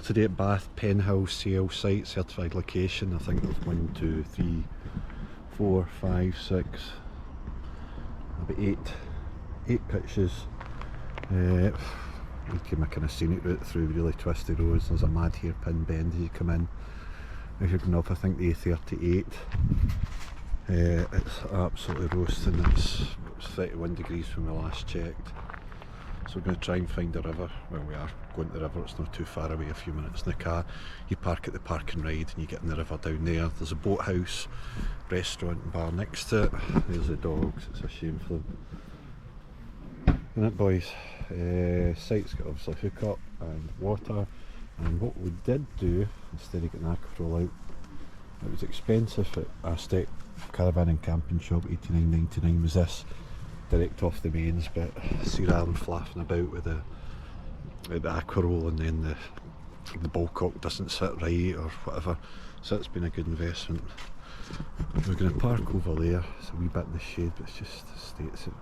today at Bath Penn Hill CL site, certified location. I think there's 1, 2, 3, 4, 5, 6, about 8 pitches. We came a kind of scenic route through really twisty roads. There's a mad hairpin bend as you come in. If you're going up, I think the A38. It's absolutely roasting. It's 31 degrees when we last checked. So we're going to try and find a river. Well, we are going to the river, it's not too far away, a few minutes in the car. You park at the park and ride and you get in the river down there. There's a boathouse, restaurant and bar next to it. There's the dogs, it's a shame for them. And that, boys, site's got obviously hookup and water. And what we did do, instead of getting aquaflow out, it was expensive at Aztec Caravan and Camping Shop, $89.99 was this. Direct off the mains, but see rather than flapping about with the aqua roll and then the ballcock doesn't sit right or whatever, so it's been a good investment. We're going to park over there, it's a wee bit in the shade, but it's just the states it.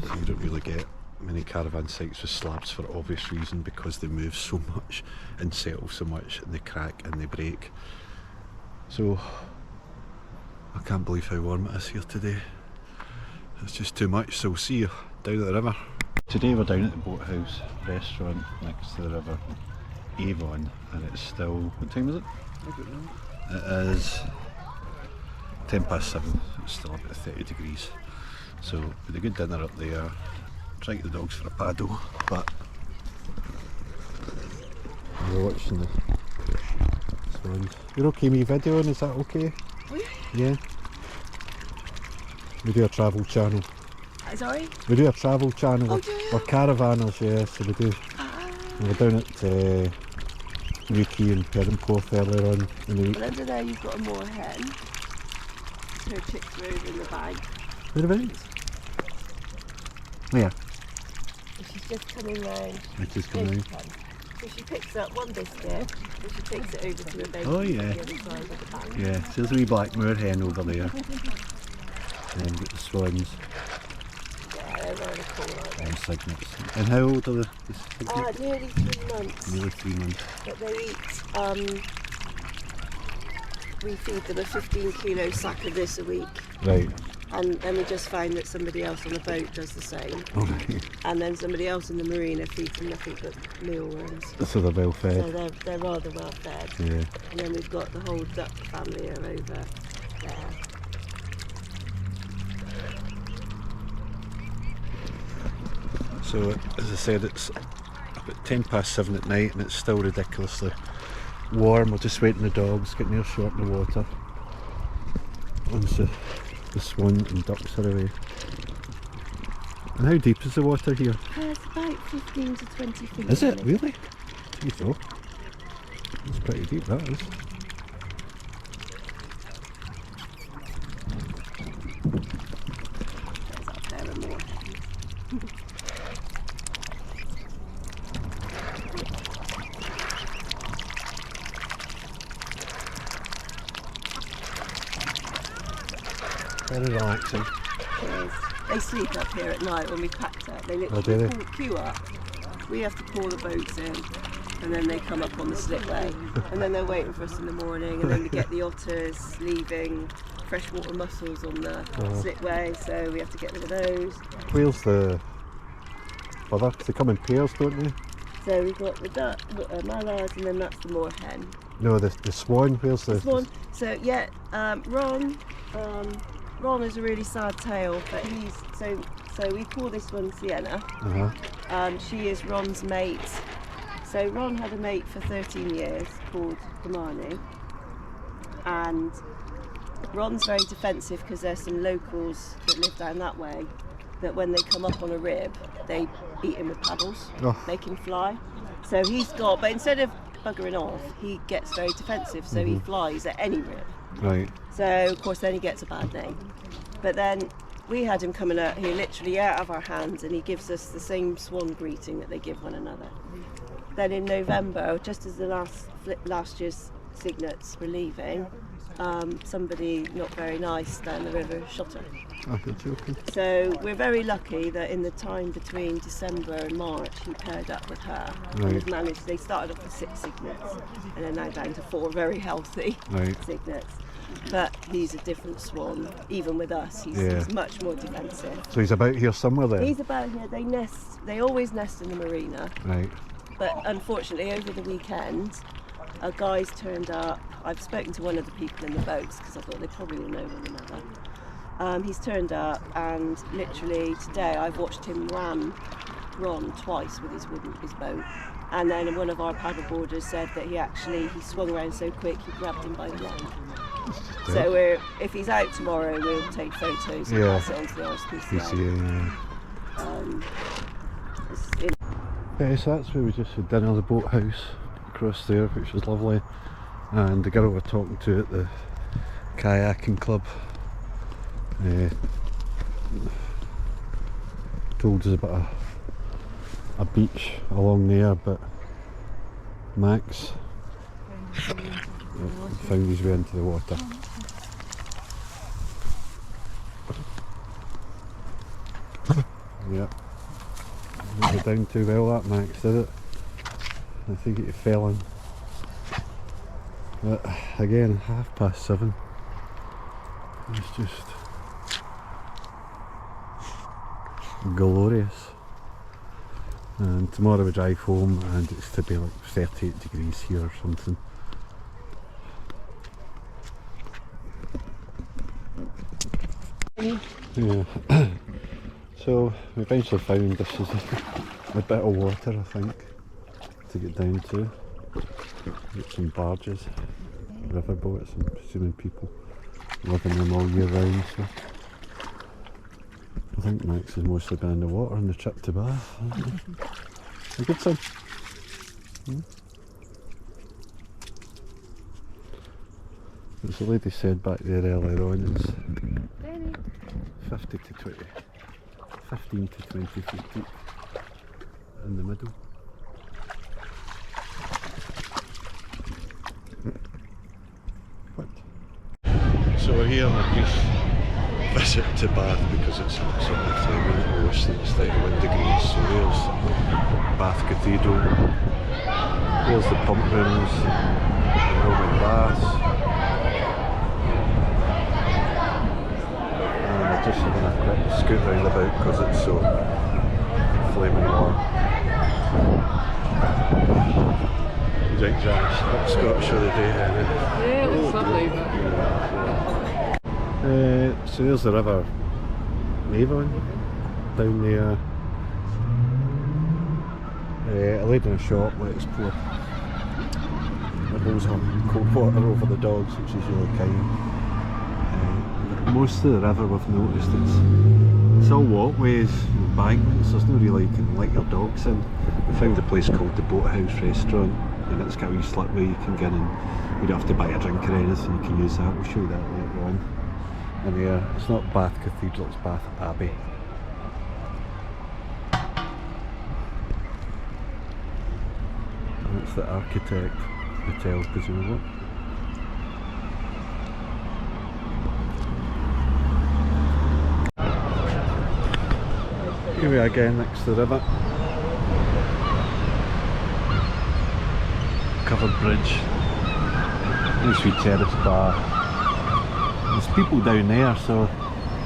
So you don't really get many caravan sites with slabs for obvious reason, because they move so much and settle so much and they crack and they break. So I can't believe how warm it is here today. It's just too much, so we'll see you down at the river. Today we're down at the boathouse restaurant next to the river, Avon, and it's still, what time is it? It is 7:10, it's still about 30 degrees. So with a good dinner up there, try to get the dogs for a paddle, but we're watching the swans. You're okay with me videoing, is that okay? Yeah. We do a travel channel. Sorry? We do a travel channel. Oh, do you? We're caravanners, yeah, so we do. We're down at Newquay and Perranporth earlier on in the week. Well, under there you've got a moorhen. Her chicks are over in the bag. Whereabouts? Where? And she's just coming round. It's just coming round. So she picks up one biscuit and she takes it over to her baby. Oh, yeah. On the other side of the bag. Yeah, so there's a wee black moorhen over there. And get the swans. Yeah, they're really cool, aren't they? And cygnets. And how old are the cygnets? Nearly 3 months. Nearly 3 months. But they eat, we feed them a 15 kilo sack of this a week. Right. And then we just find that somebody else on the boat does the same. Oh, right. And then somebody else in the marina feeds them nothing but mealworms. So they're well fed. So they're rather well fed. Yeah. And then we've got the whole duck family are over there. So as I said, it's about 7:10 at night and it's still ridiculously warm. We're just waiting the dogs, getting their short in the water. Once the swan and ducks are away. And how deep is the water here? It's about 15 to 20 feet. Is it? Really? I think so. It's pretty deep, that is. There's up there and more. Very relaxing. They sleep up here at night when we packed up. They literally queue up. We have to pour the boats in, and then they come up on the slipway, and then they're waiting for us in the morning, and then we get the otters leaving freshwater mussels on the slipway, so we have to get rid of those. Where's the other? They come in pairs, don't they? So we've got the duck, mallards, and then that's the moorhen. No, the swan. Where's the swan? So yeah, Ron is a really sad tale, but he's so we call this one Sienna. She is Ron's mate. So Ron had a mate for 13 years called Kamani, and Ron's very defensive because there's some locals that live down that way that when they come up on a rib, they eat him with paddles, make him fly. So he's got, but instead of buggering off, he gets very defensive, so he flies at any rib. Right. So of course then he gets a bad name. But then we had him coming out here literally out of our hands, and he gives us the same swan greeting that they give one another. Then in November, just as the last year's cygnets were leaving, somebody not very nice down the river shot her. Oh, you're joking. So we're very lucky that in the time between December and March he paired up with her. And Right. have managed, they started off with 6 cygnets and they're now down to 4 very healthy Right. cygnets. But he's a different swan, even with us, he's much more defensive. So he's about here somewhere then? He's about here, they always nest in the marina. Right. But unfortunately over the weekend, a guy's turned up. I've spoken to one of the people in the boats because I thought they probably will know one another. He's turned up and literally today I've watched him ram Ron twice with his boat. And then one of our paddleboarders said that he swung around so quick he grabbed him by the leg. So if he's out tomorrow, we'll take photos and pass it on to the RSPCA. Yeah, so that's where we just had dinner, the boathouse across there, which was lovely. And the girl we're talking to at the kayaking club told us about a beach along there, but Max found his way into the water. Yep. Didn't go down too well, that Max, did it? I think it fell in. But again, 7:30. It's just glorious. And tomorrow we drive home and it's to be like 38 degrees here or something. Yeah. So we eventually found this is a bit of water, I think, to get down to. Get some barges, river boats, I'm assuming people live in them all year round. So I think Max has mostly been in the water on the trip to Bath. A good son. As the lady said back there earlier on, it's 15 to 20 feet deep in the middle. What? So we're here on a brief visit to Bath because it's absolutely windish, it's 31 degrees. So there's Bath Cathedral, there's the pump rooms, the Roman baths. Just having a quick scoot round about because it's so flaming warm. Right, Janice, up Scottish of the day, Henry. Yeah, it looks lovely. So there's the river Avon down there. A lady in a shop lets pour a hose of cold water over the dogs, which is really kind. Most of the river we've noticed it's all walkways, embankments, there's no really you can let your dogs in. We found a place called the Boathouse Restaurant and it's got a wee slipway you can get in and you don't have to buy a drink or anything, you can use that, we'll show you that later on. And it's not Bath Cathedral, it's Bath Abbey. And it's the Architect Hotel presumably. Here we are again next to the river. Covered bridge. Nice wee terrace bar. There's people down there, so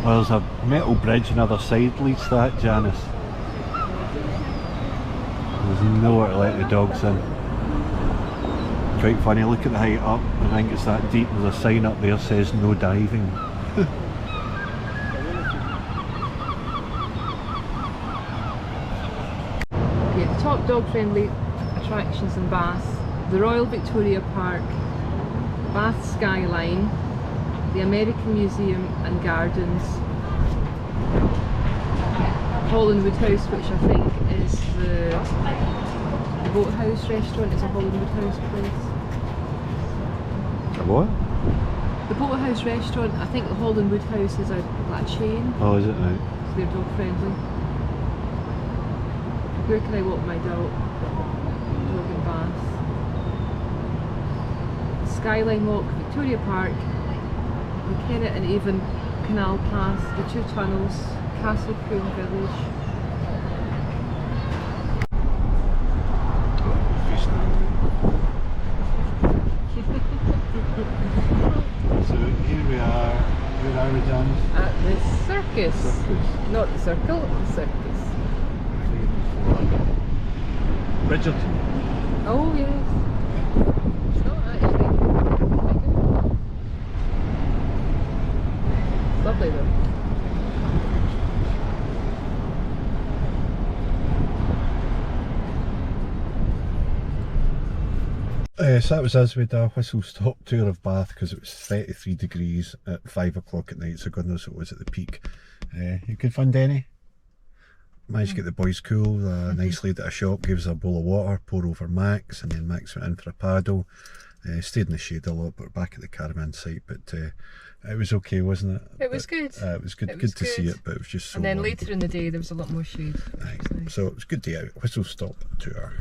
there's a metal bridge on the other side leads to that, Janice. There's nowhere to let the dogs in. Quite funny, look at the height up, I think it's that deep, there's a sign up there that says no diving. Top dog-friendly attractions in Bath: the Royal Victoria Park, Bath Skyline, the American Museum and Gardens, Hollandwood House, which I think is the Boathouse Restaurant, is a Hollandwood House place. A what? The Boathouse Restaurant, I think the Hollandwood House is a chain. Oh, is it now? So they're dog-friendly. Where can I walk my dog in Bath? Skyline Walk, Victoria Park, the Kennet and Avon Canal Pass, the 2 tunnels, Castle Coombe Village. So here we are. Where are we, Dan? At the circus. Not the circle, the circus. Bridgerton. Oh yes. It's not actually. It's lovely though. So that was us with a whistle stop tour of Bath because it was 33 degrees at 5 o'clock at night, so God knows what it was at the peak. You good fun, Denny? Managed to get the boys cool. A nice lady at a shop gave us a bowl of water, pour over Max, and then Max went in for a paddle. Stayed in the shade a lot, but back at the caravan site. But it was okay, wasn't it? It was good. It was good. Good to see it, but it was just so. And then warm. later in the day there was a lot more shade. Aye. So it was good day out. Whistle stop tour.